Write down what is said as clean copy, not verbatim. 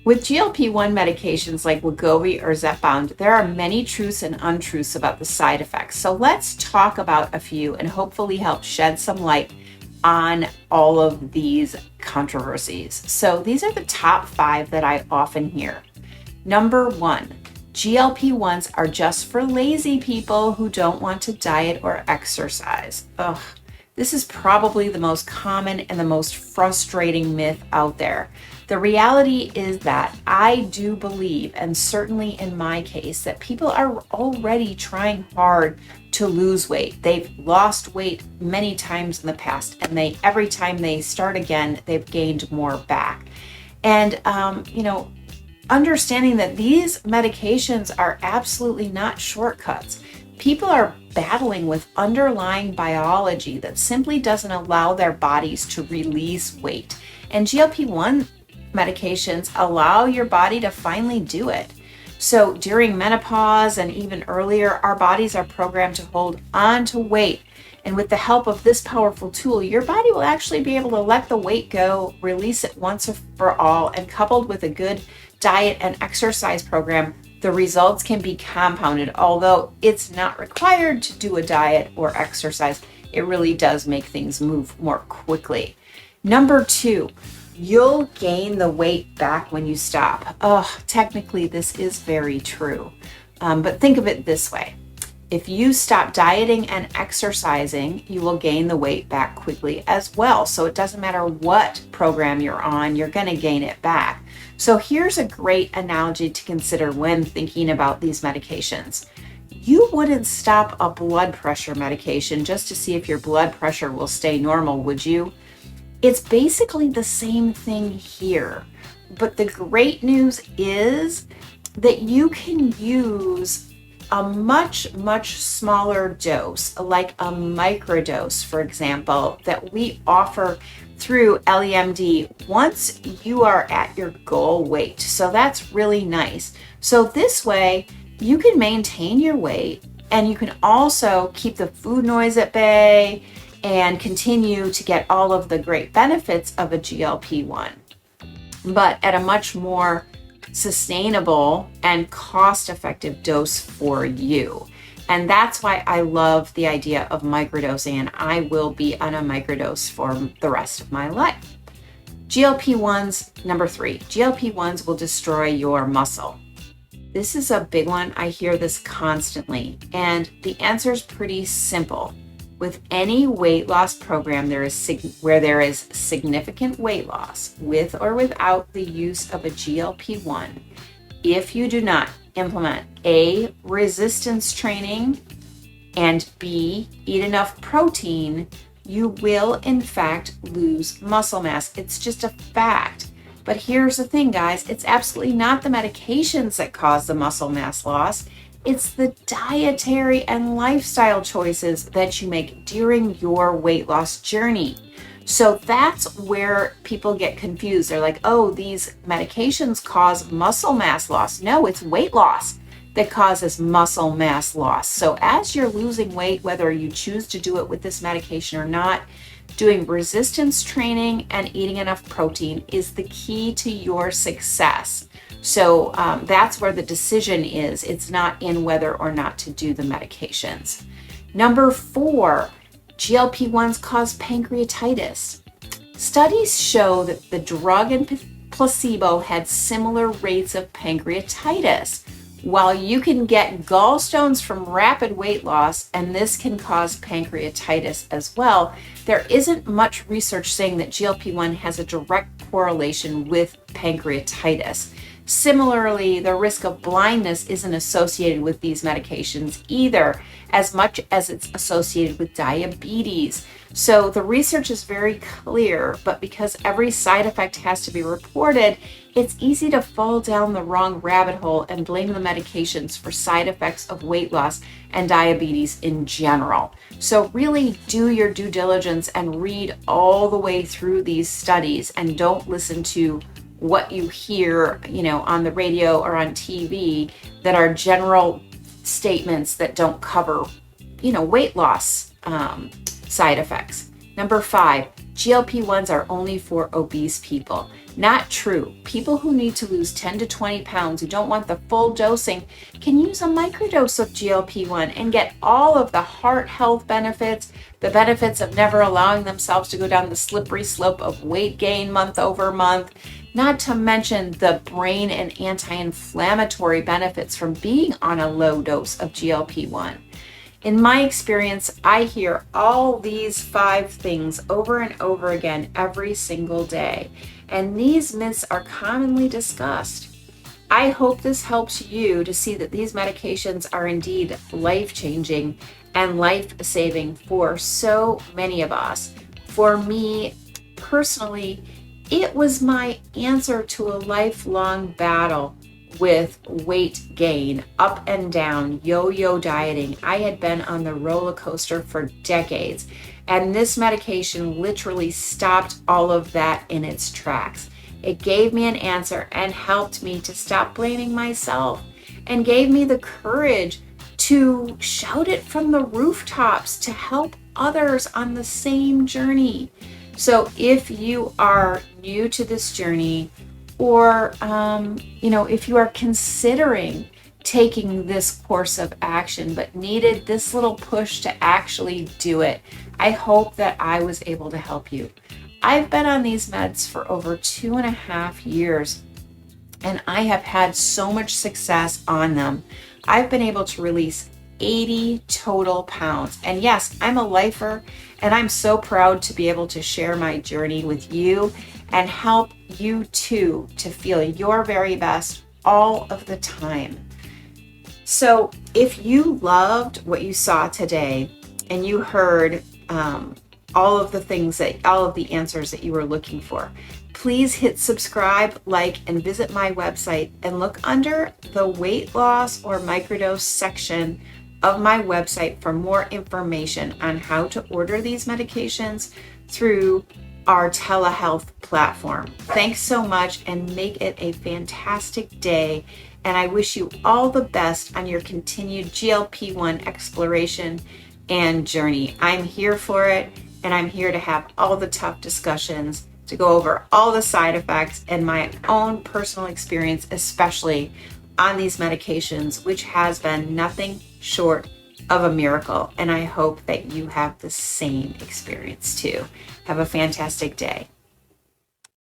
With GLP-1 medications like Wegovy or Zepbound, there are many truths and untruths about the side effects. So let's talk about a few and hopefully help shed some light on all of these controversies. So these are the top 5 that I often hear. Number 1, GLP-1s are just for lazy people who don't want to diet or exercise. Ugh. This is probably the most common and the most frustrating myth out there. The reality is that I do believe, and certainly in my case, that people are already trying hard to lose weight. They've lost weight many times in the past, and every time they start again, they've gained more back. And, understanding that these medications are absolutely not shortcuts. People are battling with underlying biology that simply doesn't allow their bodies to release weight. And GLP-1 medications allow your body to finally do it. So during menopause and even earlier, our bodies are programmed to hold on to weight. And with the help of this powerful tool, your body will actually be able to let the weight go, release it once for all, and coupled with a good diet and exercise program, the results can be compounded. Although it's not required to do a diet or exercise, it really does make things move more quickly. Number 2, you'll gain the weight back when you stop. Oh, technically this is very true. But think of it this way. If you stop dieting and exercising, you will gain the weight back quickly as well. So it doesn't matter what program you're on, you're going to gain it back. So here's a great analogy to consider when thinking about these medications. You wouldn't stop a blood pressure medication just to see if your blood pressure will stay normal, would you? It's basically the same thing here. But the great news is that you can use a much, much smaller dose, like a microdose, for example, that we offer through LEMD once you are at your goal weight. So that's really nice. So this way you can maintain your weight and you can also keep the food noise at bay and continue to get all of the great benefits of a GLP-1, but at a much more sustainable and cost-effective dose for you. And that's why I love the idea of microdosing, and I will be on a microdose for the rest of my life. GLP-1s, number 3, GLP-1s will destroy your muscle. This is a big one. I hear this constantly, and the answer is pretty simple. With any weight loss program, where there is significant weight loss with or without the use of a GLP-1, if you do not implement A, resistance training, and B, eat enough protein, you will in fact lose muscle mass. It's just a fact. But here's the thing, guys, it's absolutely not the medications that cause the muscle mass loss. It's the dietary and lifestyle choices that you make during your weight loss journey. So that's where people get confused. They're like, oh, these medications cause muscle mass loss. No, it's weight loss that causes muscle mass loss. So as you're losing weight, whether you choose to do it with this medication or not, doing resistance training and eating enough protein is the key to your success. So that's where the decision is. It's not in whether or not to do the medications. Number 4, GLP-1s cause pancreatitis. Studies show that the drug and placebo had similar rates of pancreatitis. While you can get gallstones from rapid weight loss, and this can cause pancreatitis as well, there isn't much research saying that GLP-1 has a direct correlation with pancreatitis. Similarly, the risk of blindness isn't associated with these medications either, as much as it's associated with diabetes. So the research is very clear, but because every side effect has to be reported, it's easy to fall down the wrong rabbit hole and blame the medications for side effects of weight loss and diabetes in general. So really do your due diligence and read all the way through these studies, and don't listen to what you hear, on the radio or on TV that are general statements that don't cover, weight loss side effects. Number 5, GLP-1s are only for obese people. Not true. People who need to lose 10 to 20 pounds, who don't want the full dosing, can use a microdose of GLP-1 and get all of the heart health benefits, the benefits of never allowing themselves to go down the slippery slope of weight gain month over month, not to mention the brain and anti-inflammatory benefits from being on a low dose of GLP-1. In my experience, I hear all these 5 things over and over again every single day, and these myths are commonly discussed. I hope this helps you to see that these medications are indeed life-changing and life-saving for so many of us. For me personally, it was my answer to a lifelong battle with weight gain, up and down, yo-yo dieting. I had been on the roller coaster for decades, and this medication literally stopped all of that in its tracks. It gave me an answer and helped me to stop blaming myself and gave me the courage to shout it from the rooftops to help others on the same journey. So if you are new to this journey, or if you are considering taking this course of action but needed this little push to actually do it, I hope that I was able to help you. I've been on these meds for over 2.5 years, and I have had so much success on them. I've been able to release 80 total pounds. And yes, I'm a lifer, and I'm so proud to be able to share my journey with you and help you too to feel your very best all of the time. So if you loved what you saw today and you heard all of the answers that you were looking for, please hit subscribe, like, and visit my website and look under the weight loss or microdose section of my website for more information on how to order these medications through our telehealth platform. Thanks so much, and make it a fantastic day. And I wish you all the best on your continued GLP-1 exploration and journey. I'm here for it, and I'm here to have all the tough discussions, to go over all the side effects and my own personal experience, especially on these medications, which has been nothing short of a miracle. And I hope that you have the same experience too. Have a fantastic day.